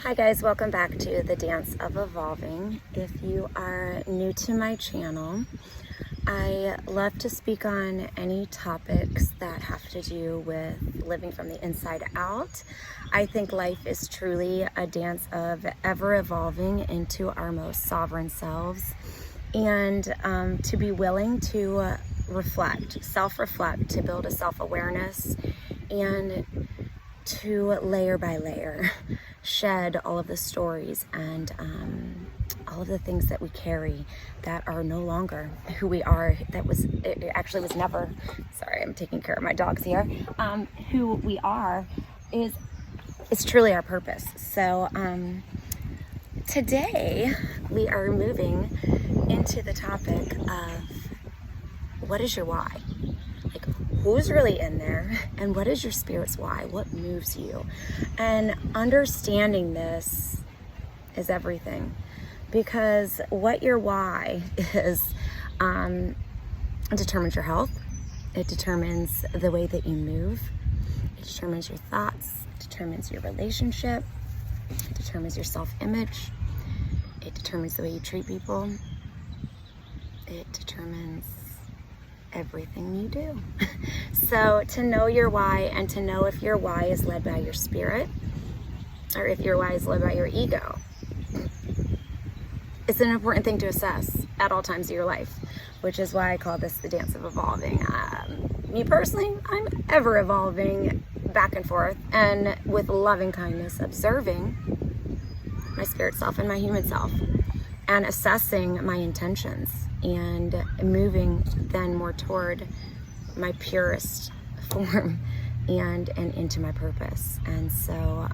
Hi guys, welcome back to the Dance of Evolving. If you are new to my channel, I love to speak on any topics that have to do with living from the inside out. I think life is truly a dance of ever evolving into our most sovereign selves, and to be willing to reflect, self-reflect, to build a self-awareness, and to layer by layer shed all of the stories and all of the things that we carry that are no longer who we are. It actually was never, sorry, I'm taking care of my dogs here. Who we are is truly our purpose. So today we are moving into the topic of what is your why? Like, who's really in there, and what is your spirit's why? What moves you? And understanding this is everything, because what your why is determines your health. It determines the way that you move. It determines your thoughts. It determines your relationship. It determines your self-image. It determines the way you treat people. It determines everything you do. So to know your why, and to know if your why is led by your spirit or if your why is led by your ego, it's an important thing to assess at all times of your life, which is why I call this the dance of evolving. Me personally, I'm ever evolving back and forth, and with loving kindness, observing my spirit self and my human self, and assessing my intentions, and moving then more toward my purest form and into my purpose. And so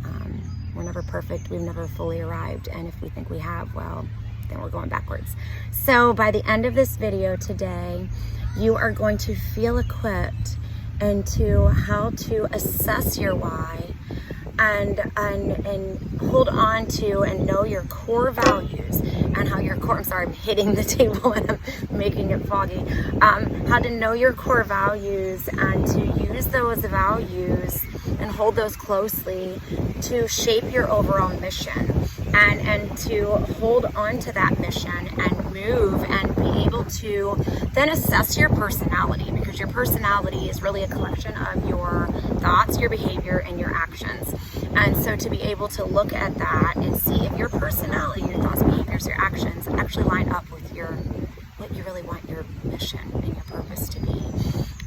we're never perfect. We've never fully arrived. And if we think we have, well, then we're going backwards. So by the end of this video today, you are going to feel equipped into how to assess your why, and hold on to and know your core values, and how your core, I'm sorry, I'm hitting the table and I'm making it foggy. How to know your core values and to use those values and hold those closely to shape your overall mission, and to hold on to that mission and move and be able to then assess your personality, because your personality is really a collection of your thoughts, your behavior, and your actions. And so to be able to look at that and see if your personality, your thoughts, behaviors, your actions actually line up with what you really want your mission and your purpose to be,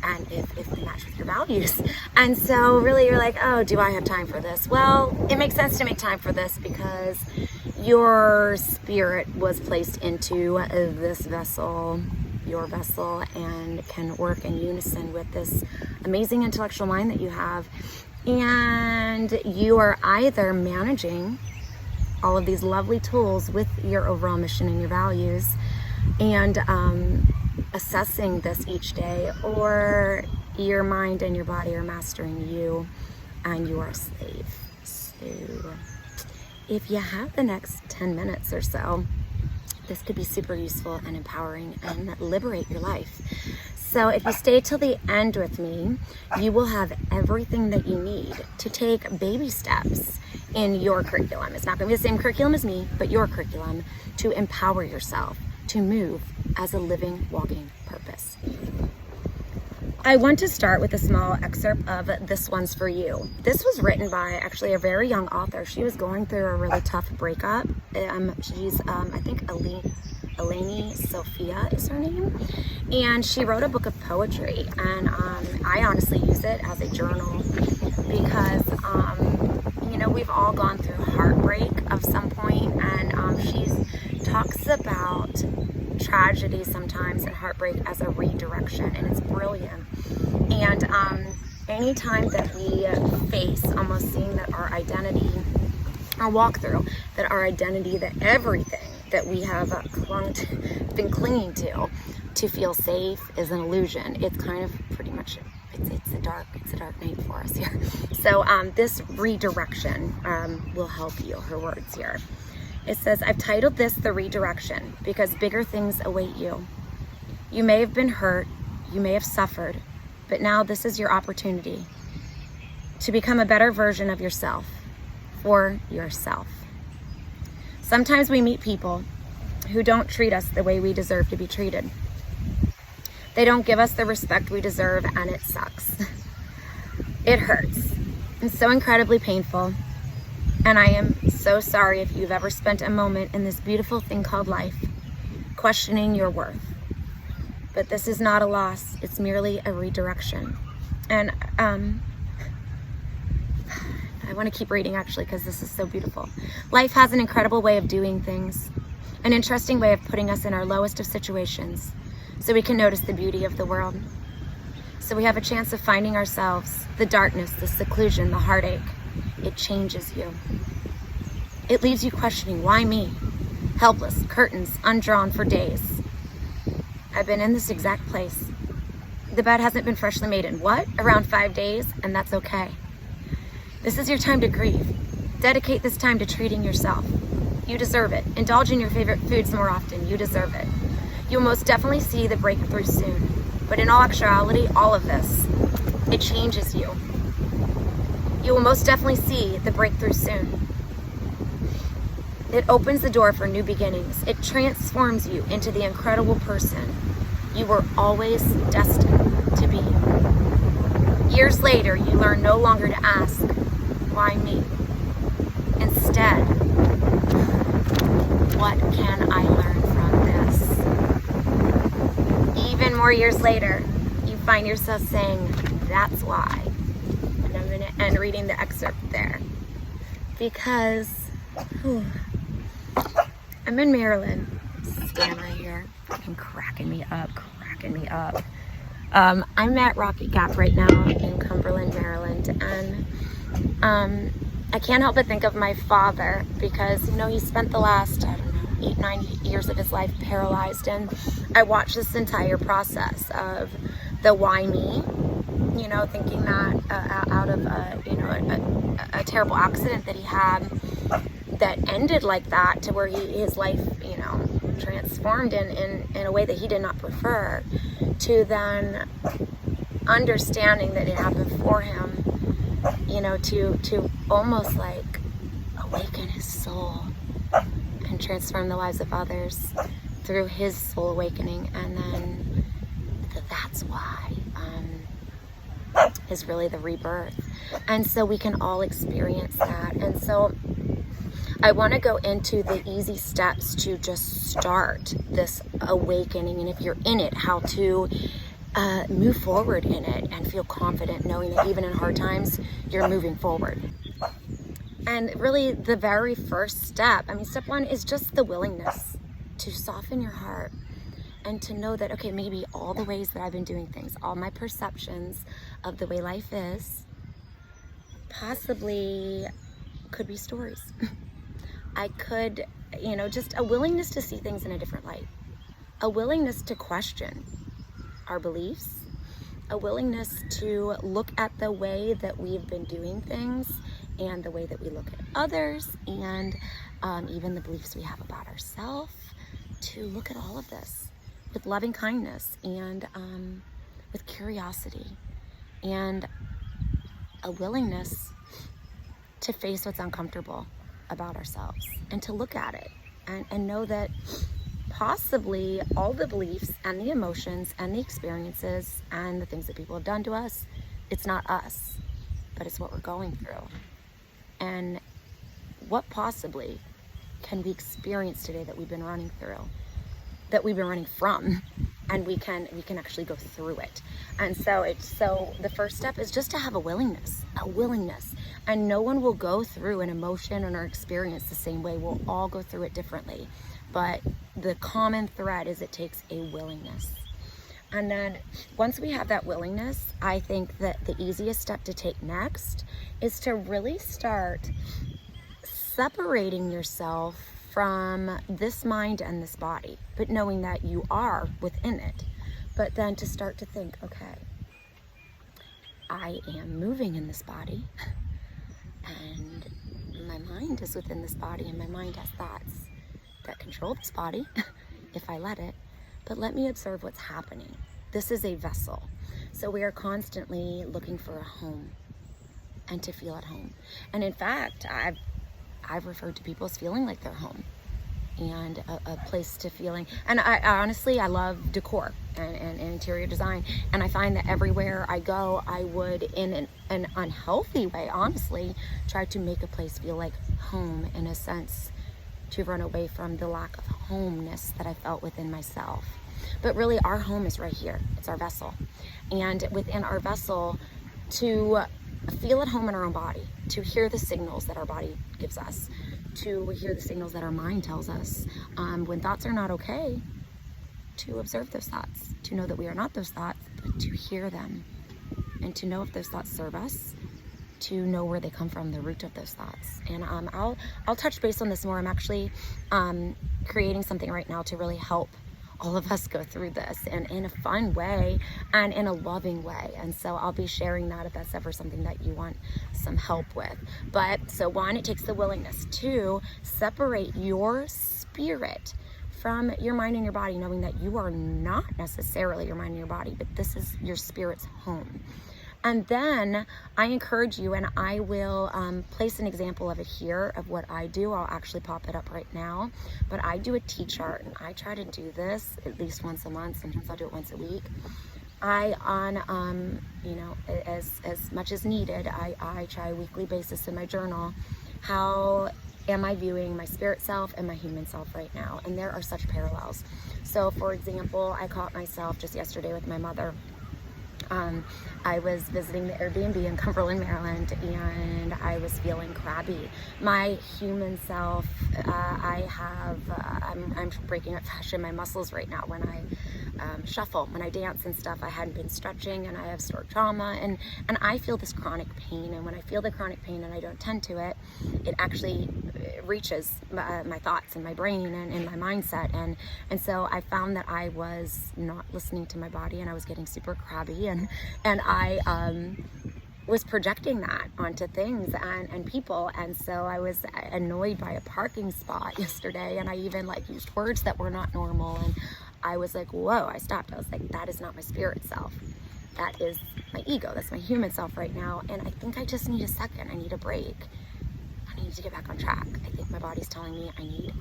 and if they match with your values. And so really you're like, oh, do I have time for this? Well, it makes sense to make time for this, because your spirit was placed into this vessel, your vessel, and can work in unison with this amazing intellectual mind that you have. And you are either managing all of these lovely tools with your overall mission and your values, and assessing this each day, or your mind and your body are mastering you and you are a slave. So if you have the next 10 minutes or so, this could be super useful and empowering and liberate your life. So if you stay till the end with me, you will have everything that you need to take baby steps in your curriculum. It's not going to be the same curriculum as me, but your curriculum, to empower yourself to move as a living, walking purpose. I want to start with a small excerpt of This One's For You. This was written by actually a very young author. She was going through a really tough breakup. She's, I think, Eleni Sophia is her name. And she wrote a book of poetry. And I honestly use it as a journal, because, we've all gone through heartbreak of some point. And she talks about tragedy sometimes and heartbreak as a redirection, and it's brilliant. And anytime that we face almost seeing that our identity, our walk through, that our identity, that everything that we have been clinging to feel safe is an illusion. It's kind of pretty much, it's a dark night for us here. So this redirection will help you. Her words here. It says, I've titled this The Redirection because bigger things await you. You may have been hurt, you may have suffered, but now this is your opportunity to become a better version of yourself, for yourself. Sometimes we meet people who don't treat us the way we deserve to be treated. They don't give us the respect we deserve, and it sucks. It hurts. It's so incredibly painful. And I am so sorry if you've ever spent a moment in this beautiful thing called life questioning your worth. But this is not a loss. It's merely a redirection. And I want to keep reading, actually, because this is so beautiful. Life has an incredible way of doing things, an interesting way of putting us in our lowest of situations so we can notice the beauty of the world. So we have a chance of finding ourselves, the darkness, the seclusion, the heartache. It changes you. It leaves you questioning, why me? Helpless, curtains undrawn for days. I've been in this exact place. The bed hasn't been freshly made in what? Around 5 days, and that's okay. This is your time to grieve. Dedicate this time to treating yourself. You deserve it. Indulge in your favorite foods more often. You deserve it. You'll most definitely see the breakthrough soon. But in all actuality, all of this, it changes you. You will most definitely see the breakthrough soon. It opens the door for new beginnings. It transforms you into the incredible person you were always destined to be. Years later, you learn no longer to ask, why me? Instead, what can I learn from this? Even more years later, you find yourself saying, that's why. And I'm going to end reading the excerpt there. Because I'm in Maryland. Stand right here. Fucking cracking me up. I'm at Rocky Gap right now in Cumberland, Maryland. And I can't help but think of my father because, he spent the last, 8, 9 years of his life paralyzed. And I watched this entire process of the why me, thinking that out of a terrible accident that he had that ended like that, to where his life, transformed in a way that he did not prefer, to then understanding that it happened for him, to almost like awaken his soul and transform the lives of others through his soul awakening. And then that's why is really the rebirth. And so we can all experience that. And so I want to go into the easy steps to just start this awakening, and if you're in it, how to move forward in it and feel confident knowing that even in hard times, you're moving forward. And really the very first step, step one is just the willingness to soften your heart and to know that, okay, maybe all the ways that I've been doing things, all my perceptions of the way life is, possibly could be stories. I could, just a willingness to see things in a different light, a willingness to question our beliefs, a willingness to look at the way that we've been doing things and the way that we look at others, and even the beliefs we have about ourselves, to look at all of this with loving kindness and with curiosity and a willingness to face what's uncomfortable about ourselves and to look at it and know that possibly all the beliefs and the emotions and the experiences and the things that people have done to us, it's not us, but it's what we're going through. And what possibly can we experience today that we've been running through, that we've been running from, and we can actually go through it. And so the first step is just to have a willingness, and no one will go through an emotion or experience the same way. We'll all go through it differently, but the common thread is it takes a willingness. And then once we have that willingness, I think that the easiest step to take next is to really start separating yourself from this mind and this body, but knowing that you are within it. But then to start to think, okay, I am moving in this body, and my mind is within this body, and my mind has thoughts that control this body if I let it. But let me observe what's happening. This is a vessel. So we are constantly looking for a home and to feel at home. And in fact, I've referred to people as feeling like they're home, and a place to feeling. And I honestly, I love decor and interior design, and I find that everywhere I go, I would, in an unhealthy way, honestly, try to make a place feel like home, in a sense, to run away from the lack of homeness that I felt within myself. But really, our home is right here. It's our vessel. And within our vessel, to feel at home in our own body, to hear the signals that our body gives us, to hear the signals that our mind tells us. When thoughts are not okay, to observe those thoughts, to know that we are not those thoughts, but to hear them, and to know if those thoughts serve us, to know where they come from, the root of those thoughts. And I'll touch base on this more. I'm actually creating something right now to really help all of us go through this, and in a fun way and in a loving way. And so I'll be sharing that if that's ever something that you want some help with. But so one, it takes the willingness to separate your spirit from your mind and your body, knowing that you are not necessarily your mind and your body, but this is your spirit's home. And then I encourage you, and I will place an example of it here, of what I do. I'll actually pop it up right now. But I do a T-chart, and I try to do this at least once a month. Sometimes I'll do it once a week. As much as needed, I try a weekly basis in my journal. How am I viewing my spirit self and my human self right now? And there are such parallels. So, for example, I caught myself just yesterday with my mother. I was visiting the Airbnb in Cumberland, Maryland, and I was feeling crabby. My human self, I'm breaking out fresh in my muscles right now when I shuffle, when I dance and stuff. I hadn't been stretching, and I have stored trauma, and I feel this chronic pain. And when I feel the chronic pain and I don't tend to it, it actually reaches my thoughts and my brain and my mindset. And so I found that I was not listening to my body, and I was getting super crabby, and I was projecting that onto things and people. And so I was annoyed by a parking spot yesterday, and I even used words that were not normal. And I was like, whoa, I stopped. I was like, that is not my spirit self. That is my ego. That's my human self right now. And I think I just need a second. I need a break. I need to get back on track. I think my body's telling me I need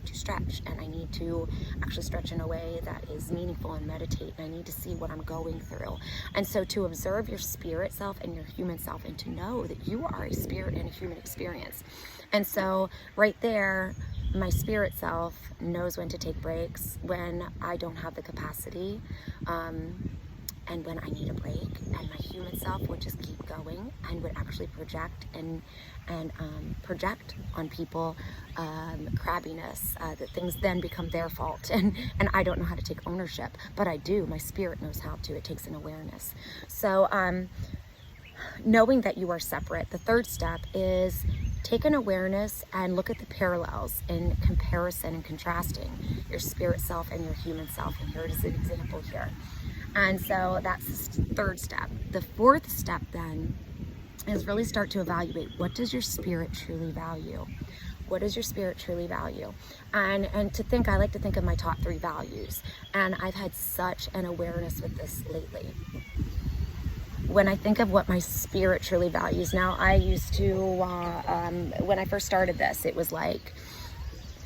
to stretch, and I need to actually stretch in a way that is meaningful and meditate, and I need to see what I'm going through. And so to observe your spirit self and your human self, and to know that you are a spirit and a human experience. And so right there, my spirit self knows when to take breaks, when I don't have the capacity, and when I need a break, and my human self would just keep going and would actually project and project on people crabbiness, that things then become their fault, and I don't know how to take ownership, but I do. My spirit knows how to. It takes an awareness. So knowing that you are separate, the third step is take an awareness and look at the parallels in comparison and contrasting your spirit self and your human self. And here is an example here. And so that's the third step. The fourth step then is really start to evaluate, what does your spirit truly value? What does your spirit truly value? And to think, I like to think of my top 3 values. And I've had such an awareness with this lately. When I think of what my spirit truly values, now I used to, when I first started this, it was like,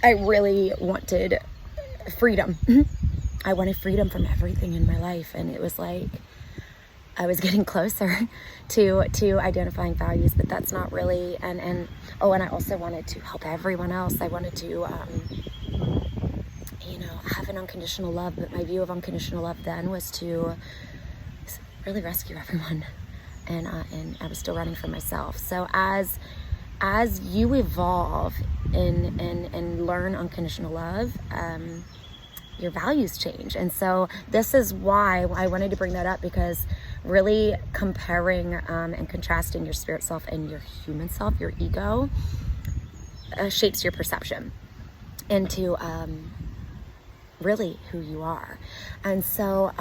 I really wanted freedom. I wanted freedom from everything in my life, and it was like I was getting closer to identifying values, but that's not really. And I also wanted to help everyone else. I wanted to, have an unconditional love. But my view of unconditional love then was to really rescue everyone, and I was still running from myself. So as you evolve and learn unconditional love, your values change. And so this is why I wanted to bring that up, because really comparing and contrasting your spirit self and your human self, your ego, shapes your perception into really who you are. And so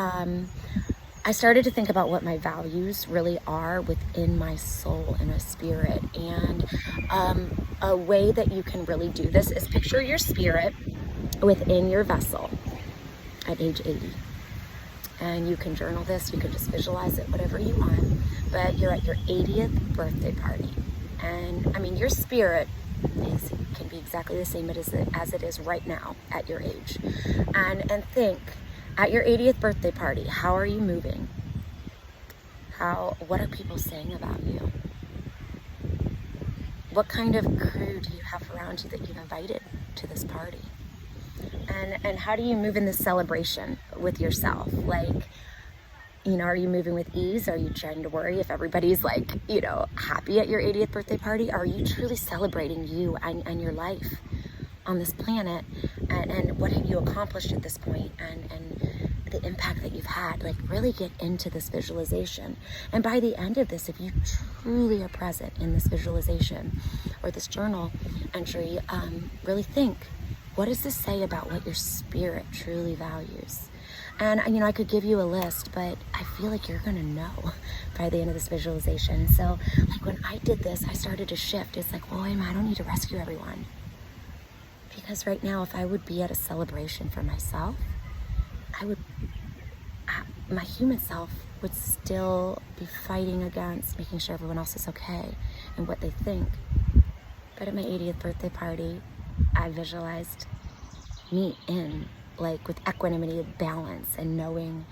I started to think about what my values really are within my soul and my spirit. And a way that you can really do this is picture your spirit within your vessel at age 80. And you can journal this, you can just visualize it, whatever you want, but you're at your 80th birthday party. And I mean, your spirit can be exactly the same as it is right now at your age. And think, at your 80th birthday party, how are you moving? What are people saying about you? What kind of crew do you have around you that you've invited to this party? And how do you move in this celebration with yourself? Like, are you moving with ease? Are you trying to worry if everybody's like, happy at your 80th birthday party? Are you truly celebrating you and your life on this planet? And what have you accomplished at this point? And the impact that you've had? Like, really get into this visualization. And by the end of this, if you truly are present in this visualization or this journal entry, really think, what does this say about what your spirit truly values? And, I could give you a list, but I feel like you're gonna know by the end of this visualization. So, like, when I did this, I started to shift. It's like, well, wait a minute, I don't need to rescue everyone. Because right now, if I would be at a celebration for myself, my human self would still be fighting against making sure everyone else is okay and what they think. But at my 80th birthday party, I visualized me with equanimity and balance and knowing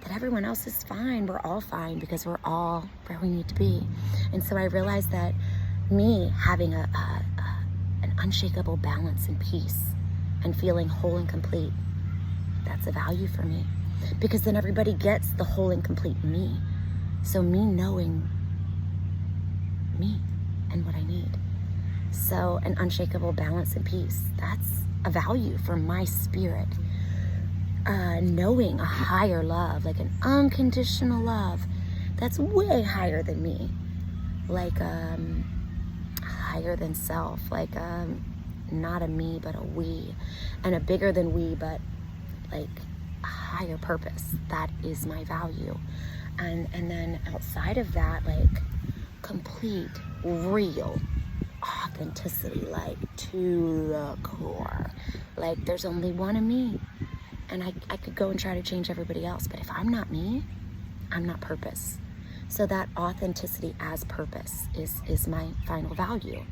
that everyone else is fine. We're all fine because we're all where we need to be. And so I realized that me having an unshakable balance and peace and feeling whole and complete, that's a value for me, because then everybody gets the whole and complete me. So me knowing me and what I need. So an unshakable balance and peace, that's a value for my spirit. Knowing a higher love, like an unconditional love, that's way higher than me. Like higher than self, like not a me, but a we. And a bigger than we, but like a higher purpose. That is my value. And then outside of that, like complete, real authenticity, like to the core. Like there's only one of me. And I could go and try to change everybody else, but if I'm not me, I'm not purpose. So that authenticity as purpose is my final value,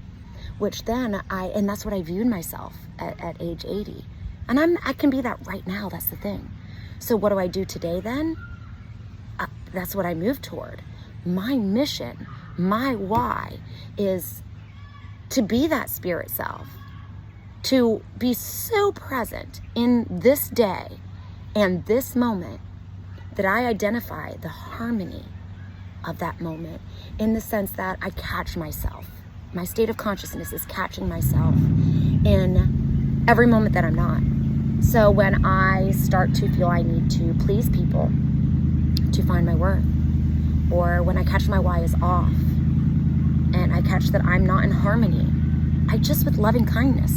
which then and that's what I viewed myself at age 80. And I can be that right now, that's the thing. So what do I do today then? That's what I move toward. My mission, my why is to be that spirit self, to be so present in this day and this moment that I identify the harmony of that moment, in the sense that I catch myself. My state of consciousness is catching myself in every moment that I'm not. So when I start to feel I need to please people to find my worth, or when I catch my why is off and I catch that I'm not in harmony, I just, with loving kindness,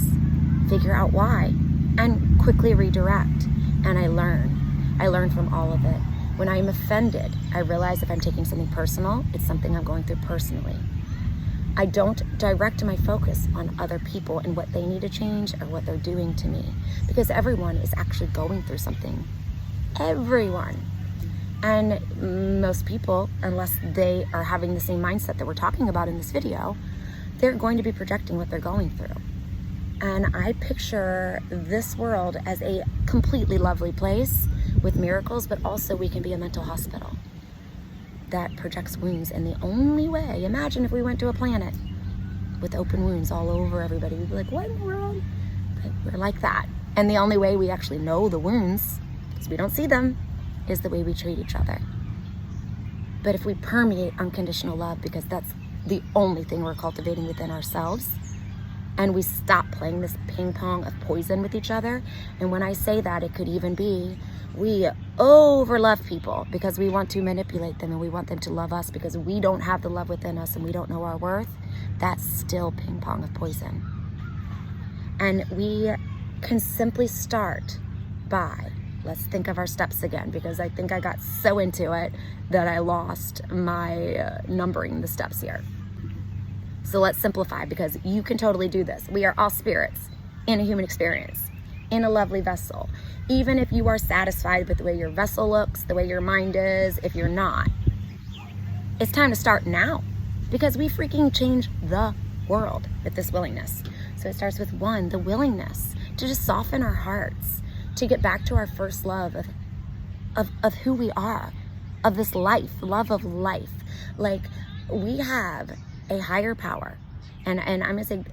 figure out why and quickly redirect. And I learn from all of it. When I am offended, I realize if I'm taking something personal, it's something I'm going through personally. I don't direct my focus on other people and what they need to change or what they're doing to me, because everyone is actually going through something. Everyone. And most people, unless they are having the same mindset that we're talking about in this video, they're going to be projecting what they're going through. And I picture this world as a completely lovely place with miracles, but also we can be a mental hospital that projects wounds. And the only way, imagine if we went to a planet with open wounds all over everybody, we'd be like, what in the world? But we're like that. And the only way we actually know the wounds, because we don't see them, is the way we treat each other. But if we permeate unconditional love, because that's the only thing we're cultivating within ourselves, and we stop playing this ping pong of poison with each other. And when I say that, it could even be we over love people because we want to manipulate them, and we want them to love us because we don't have the love within us and we don't know our worth. That's still ping pong of poison. And we can simply start by, let's think of our steps again, because I think I got so into it that I lost my numbering the steps here. So let's simplify, because you can totally do this. We are all spirits in a human experience, in a lovely vessel. Even if you are satisfied with the way your vessel looks, the way your mind is, if you're not, it's time to start now, because we freaking change the world with this willingness. So it starts with one, the willingness to just soften our hearts, to get back to our first love of who we are, of this life, love of life. Like, we have a higher power, and I'm gonna say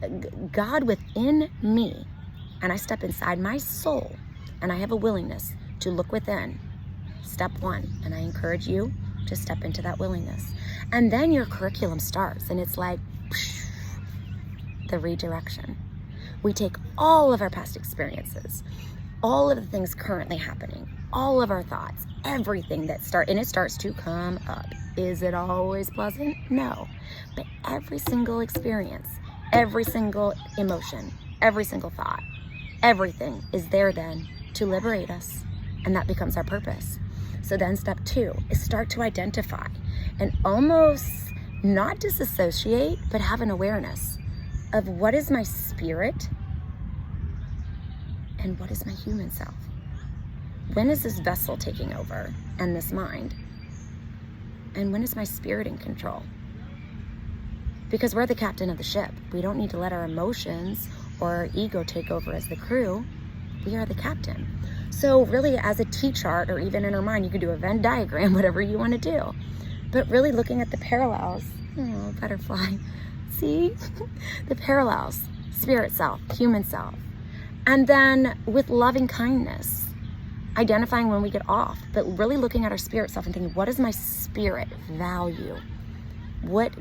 God within me, and I step inside my soul, and I have a willingness to look within. Step one, and I encourage you to step into that willingness. And then your curriculum starts, and it's like the redirection. We take all of our past experiences, all of the things currently happening, all of our thoughts, everything that it starts to come up. Is it always pleasant? No. But every single experience, every single emotion, every single thought, everything is there then to liberate us. And that becomes our purpose. So then step two is start to identify and almost not disassociate, but have an awareness of what is my spirit and what is my human self. When is this vessel taking over and this mind? And when is my spirit in control? Because we're the captain of the ship. We don't need to let our emotions or our ego take over as the crew. We are the captain. So really, as a T-chart, or even in our mind, you could do a Venn diagram, whatever you want to do. But really looking at the parallels, butterfly, see? The parallels, spirit self, human self. And then with loving kindness, identifying when we get off, but really looking at our spirit self and thinking, what is my spirit value?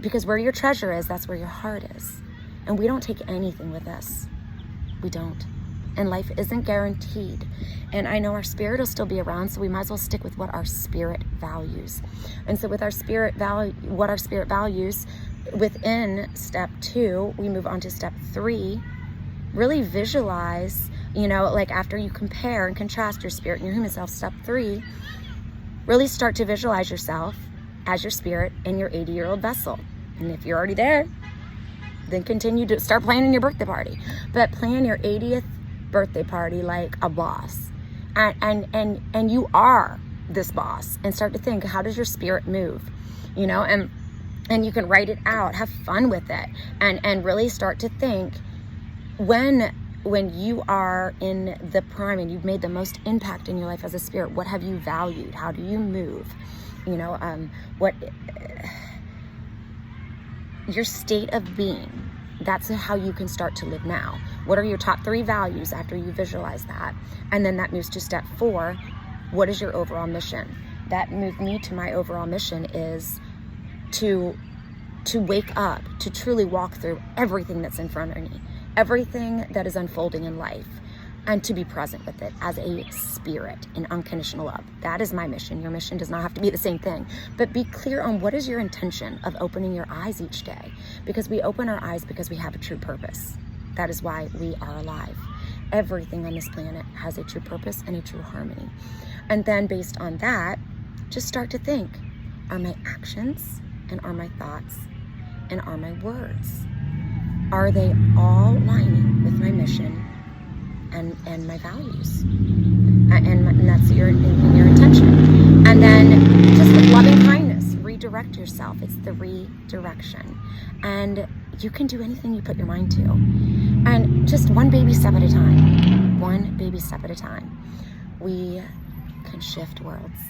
Because where your treasure is, that's where your heart is. And we don't take anything with us. We don't. And life isn't guaranteed. And I know our spirit will still be around, so we might as well stick with what our spirit values. And so with our spirit what our spirit values, within step two, we move on to step three. Really visualize, like after you compare and contrast your spirit and your human self, step three, really start to visualize yourself as your spirit in your 80-year-old vessel. And if you're already there, then continue to start planning your birthday party. But plan your 80th birthday party like a boss. And you are this boss. And start to think, how does your spirit move? And you can write it out, have fun with it, and really start to think, when you are in the prime and you've made the most impact in your life as a spirit, what have you valued? How do you move? What your state of being, that's how you can start to live now. What are your top three values after you visualize that? And then that moves to step four. What is your overall mission? That moved me to my overall mission is to wake up, to truly walk through everything that's in front of me, everything that is unfolding in life, and to be present with it as a spirit in unconditional love. That is my mission. Your mission does not have to be the same thing, but be clear on what is your intention of opening your eyes each day, because we open our eyes because we have a true purpose. That is why we are alive. Everything on this planet has a true purpose and a true harmony. And then based on that, just start to think, are my actions and are my thoughts and are my words, are they all lining with my mission and my values? And that's your intention. And then just with loving kindness, redirect yourself. It's the redirection. And you can do anything you put your mind to. And just one baby step at a time. One baby step at a time. We can shift worlds.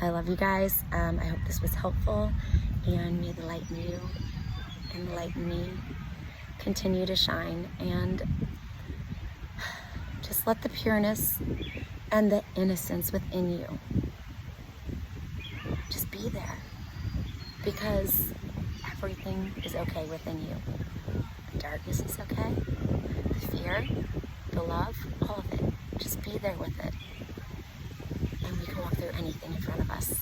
I love you guys. I hope this was helpful. And may the light in you and the light in me continue to shine. And just let the pureness and the innocence within you just be there, because everything is okay within you. The darkness is okay, the fear, the love, all of it. Just be there with it, and we can walk through anything in front of us.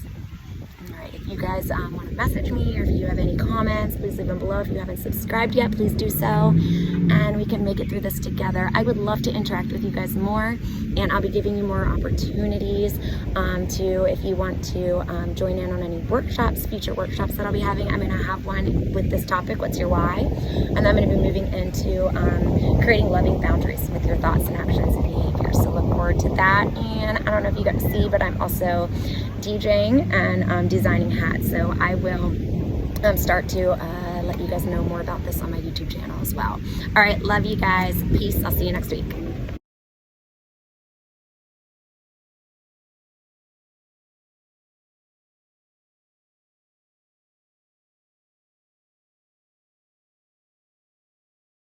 All right, if you guys want to message me, or if you have any comments, please leave them below. If you haven't subscribed yet, please do so, and we can make it through this together. I would love to interact with you guys more, and I'll be giving you more opportunities if you want to join in on any workshops, future workshops that I'll be having. I'm going to have one with this topic, what's your why? And I'm going to be moving into creating loving boundaries with your thoughts and actions and behaviors. So look forward to that. And I don't know if you got to see, but I'm also DJing and designing hats. So I will start to let you guys know more about this on my YouTube channel as well. All right, love you guys. Peace. I'll see you next week.